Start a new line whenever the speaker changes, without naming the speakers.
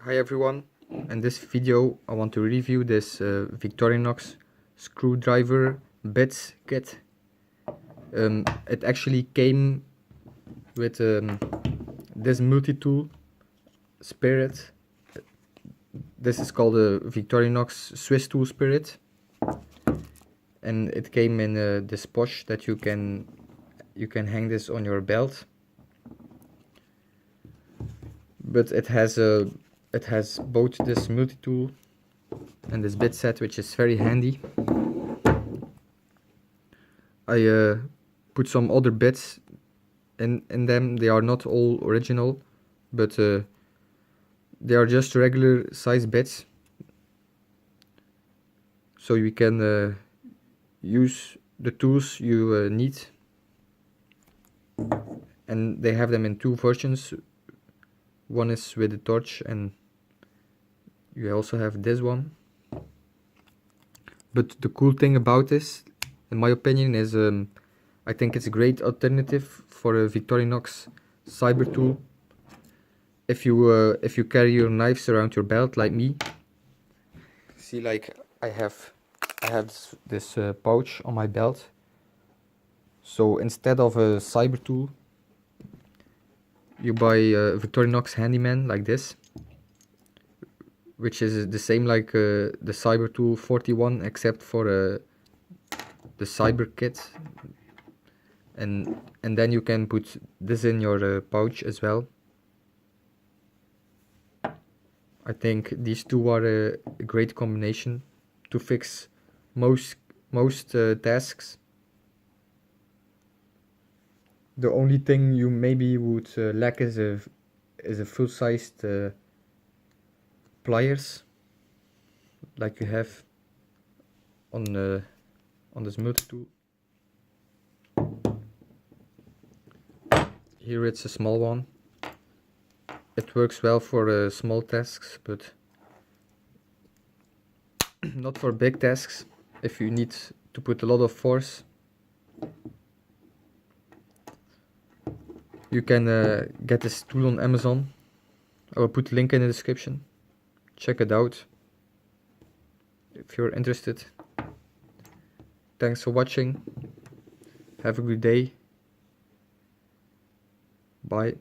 Hi everyone, in this video I want to review this Victorinox screwdriver bits kit. It actually came with this multi-tool spirit. This is called a Victorinox Swiss tool spirit, and it came in this pouch that you can hang this on your belt. But it has both this multi-tool and this bit set, which is very handy. I put some other bits in them. They are not all original, but they are just regular size bits, so you can use the tools you need. And they have them in two versions. One is with a torch, and you also have this one. But the cool thing about this, in my opinion, is I think it's a great alternative for a Victorinox cybertool. If you carry your knives around your belt like me, see, like I have this pouch on my belt. So instead of a cybertool, you buy a Victorinox handyman like this, which is the same like the cybertool 41, except for the cyber kit. And then you can put this in your pouch as well. I think these two are a great combination to fix most tasks. The only thing you maybe would lack is a full-sized pliers, like you have on this multi-tool. Here it's a small one. It works well for small tasks, but not for big tasks. If you need to put a lot of force, you can get this tool on Amazon. I will put a link in the description. Check it out if you're interested. Thanks for watching. Have a good day. Bye.